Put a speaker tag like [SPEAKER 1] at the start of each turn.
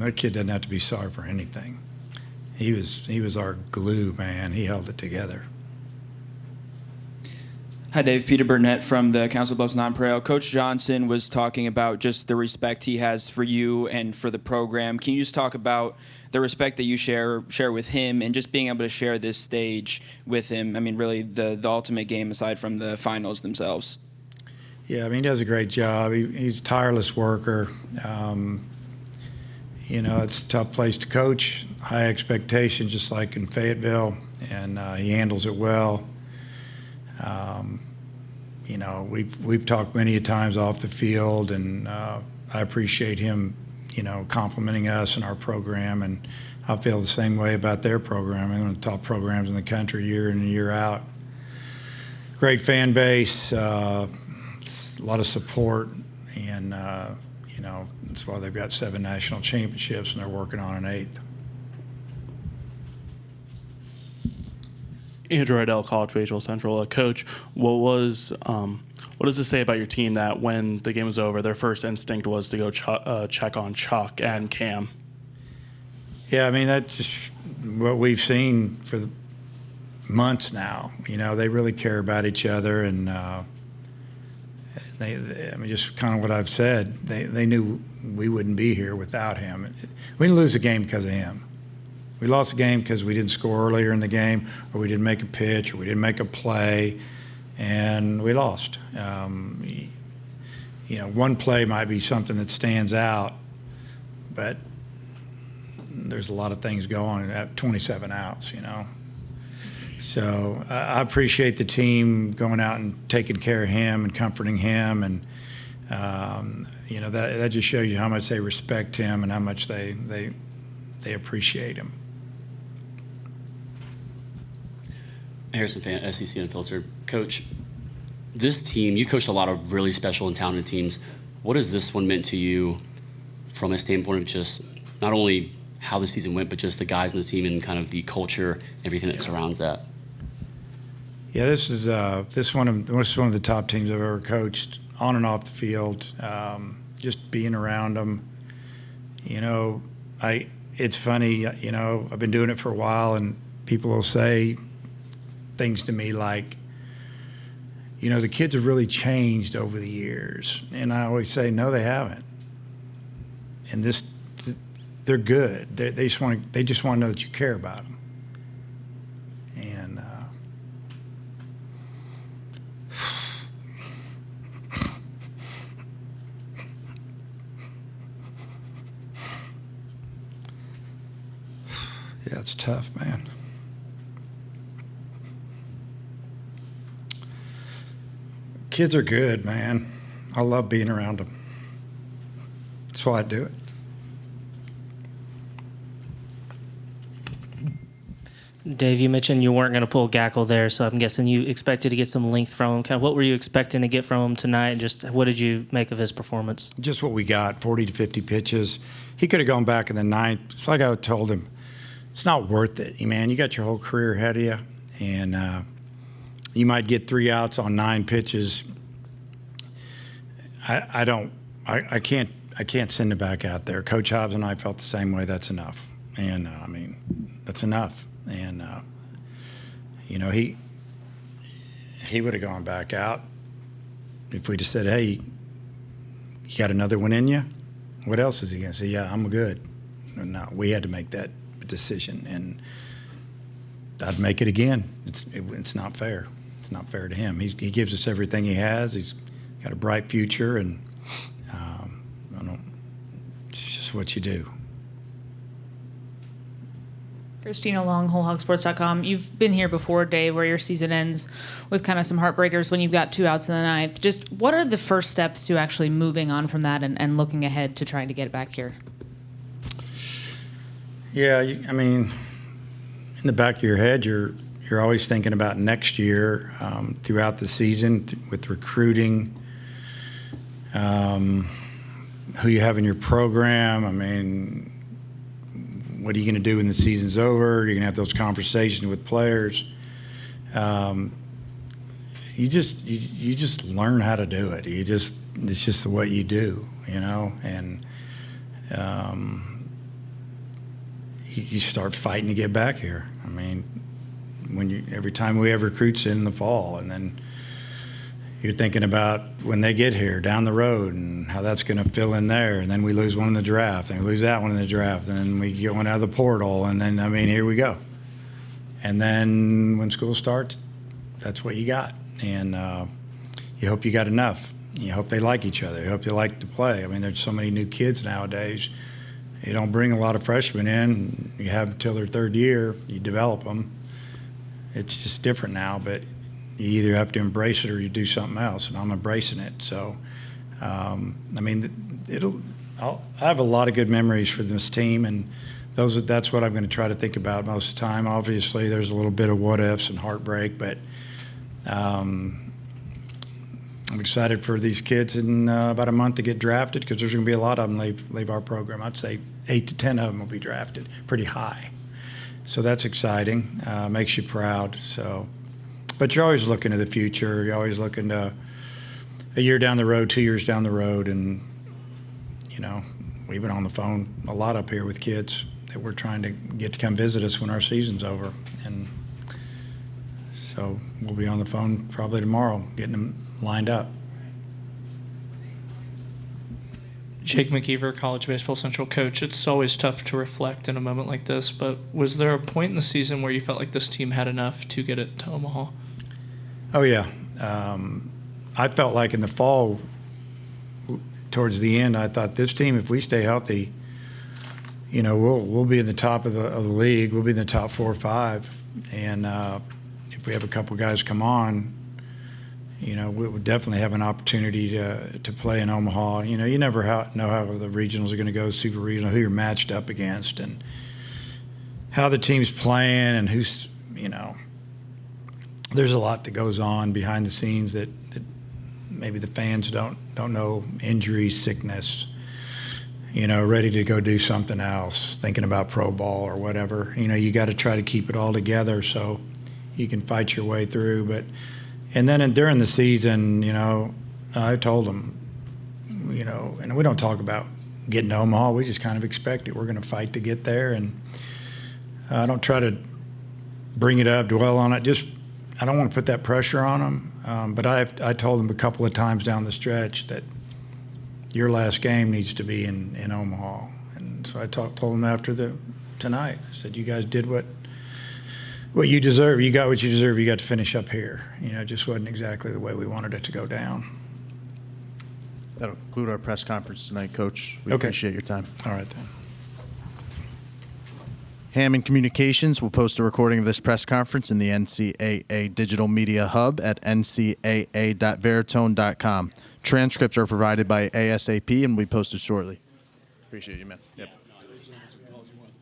[SPEAKER 1] That kid doesn't have to be sorry for anything. He was our glue, man. He held it together.
[SPEAKER 2] Hi, Dave. Peter Burnett from the Council Bluffs Nonpareil. Coach Johnson was talking about just the respect he has for you and for the program. Can you just talk about the respect that you share with him and just being able to share this stage with him? I mean, really the ultimate game aside from the finals themselves.
[SPEAKER 1] Yeah, I mean, he does a great job. He's a tireless worker. It's a tough place to coach, high expectations, just like in Fayetteville, and he handles it well. We've talked many times off the field, and I appreciate him, complimenting us and our program, and I feel the same way about their program. One of the top programs in the country year in and year out. Great fan base, a lot of support, and that's why they've got 7 national championships, and they're working on an 8th.
[SPEAKER 3] Andrew Riddell, College Baseball Central. Coach, what does it say about your team that when the game was over, their first instinct was to go check on Chuck and Cam? Yeah,
[SPEAKER 1] I mean, that's just what we've seen for months now. They really care about each other, and just kind of what I've said. They knew we wouldn't be here without him. We didn't lose the game because of him. We lost the game because we didn't score earlier in the game, or we didn't make a pitch, or we didn't make a play, and we lost. One play might be something that stands out, but there's a lot of things going at 27 outs, So I appreciate the team going out and taking care of him and comforting him, and that just shows you how much they respect him and how much they appreciate him.
[SPEAKER 4] Harrison Fan, SEC Unfiltered. Coach, this team, you coached a lot of really special and talented teams. What has this one meant to you from a standpoint of just not only how the season went, but just the guys in the team and kind of the culture, everything that surrounds that?
[SPEAKER 1] Yeah, this is one of the top teams I've ever coached, on and off the field. Just being around them, it's funny. I've been doing it for a while, and people will say things to me like, the kids have really changed over the years, and I always say, no, they haven't. And they're good. They just want to know that you care about them. And yeah, it's tough, man. Kids are good, man. I love being around them. That's why I do it.
[SPEAKER 5] Dave, you mentioned you weren't going to pull Gackle there, so I'm guessing you expected to get some length from him. Kind of what were you expecting to get from him tonight, and just what did you make of his performance?
[SPEAKER 1] Just what we got, 40 to 50 pitches. He could have gone back in the 9th. It's like I told him, it's not worth it. Man, you got your whole career ahead of you, and you might get 3 outs on 9 pitches. I can't send him back out there. Coach Hobbs and I felt the same way. That's enough. And that's enough. And he would have gone back out if we just said, hey, you got another one in you? What else is he going to say? Yeah, I'm good. No, we had to make that decision, and I'd make it again. It's not fair. It's not fair to him. He gives us everything he has. He's got a bright future, and it's just what you do.
[SPEAKER 6] Christina Long, WholeHogSports.com. You've been here before, Dave, where your season ends with kind of some heartbreakers when you've got 2 outs in the 9th. Just what are the first steps to actually moving on from that and looking ahead to trying to get back here?
[SPEAKER 1] Yeah, in the back of your head, you're always thinking about next year, throughout the season with recruiting, who you have in your program. What are you going to do when the season's over? You're going to have those conversations with players. You just learn how to do it. It's just what you do, And you start fighting to get back here. I mean, every time we have recruits in the fall, and then you're thinking about when they get here down the road and how that's going to fill in there, and then we lose one in the draft, and we lose that one in the draft, and then we get one out of the portal, and then, I mean, here we go. And then when school starts, that's what you got. And you hope you got enough. You hope they like each other. You hope they like to play. I mean, there's so many new kids nowadays. You don't bring a lot of freshmen in. You have until their third year. You develop them. It's just different now, but you either have to embrace it or you do something else, and I'm embracing it. So, I mean, I have a lot of good memories for this team, and that's what I'm going to try to think about most of the time. Obviously, there's a little bit of what ifs and heartbreak, but I'm excited for these kids in about a month to get drafted, because there's going to be a lot of them leave our program. I'd say 8 to 10 of them will be drafted pretty high. So that's exciting. Makes you proud. So, but you're always looking to the future. You're always looking to a year down the road, 2 years down the road, and you know, we've been on the phone a lot up here with kids that we're trying to get to come visit us when our season's over. And so we'll be on the phone probably tomorrow, getting them lined up.
[SPEAKER 7] Jake McKeever, College Baseball Central coach. It's always tough to reflect in a moment like this, but was there a point in the season where you felt like this team had enough to get it to Omaha?
[SPEAKER 1] Oh, yeah. I felt like in the fall, towards the end, I thought this team, if we stay healthy, you know, we'll be in the top of the league. We'll be in the top 4 or 5. And if we have a couple guys come on, you know, we'll definitely have an opportunity to play in Omaha. You know, you never know how the regionals are going to go, super regional, who you're matched up against, and how the team's playing, and who's, you know, there's a lot that goes on behind the scenes that maybe the fans don't know. Injuries, sickness, you know, ready to go do something else, thinking about pro ball or whatever. You know, you got to try to keep it all together so you can fight your way through. But and then during the season, you know, I told them, you know, and we don't talk about getting to Omaha. We just kind of expect it. We're going to fight to get there, and I don't try to bring it up, dwell on it. Just I don't want to put that pressure on them. But I told them a couple of times down the stretch that your last game needs to be in Omaha. And so I told them after tonight. I said, you guys did what you deserve. You got what you deserve. You got to finish up here. You know, it just wasn't exactly the way we wanted it to go down.
[SPEAKER 8] That'll conclude our press conference tonight, Coach. We
[SPEAKER 1] Okay.
[SPEAKER 8] appreciate your time.
[SPEAKER 1] All right, then.
[SPEAKER 8] Hammond Communications will post a recording of this press conference in the NCAA Digital Media Hub at ncaa.veritone.com. Transcripts are provided by ASAP and will be posted shortly. Appreciate you, man. Yep.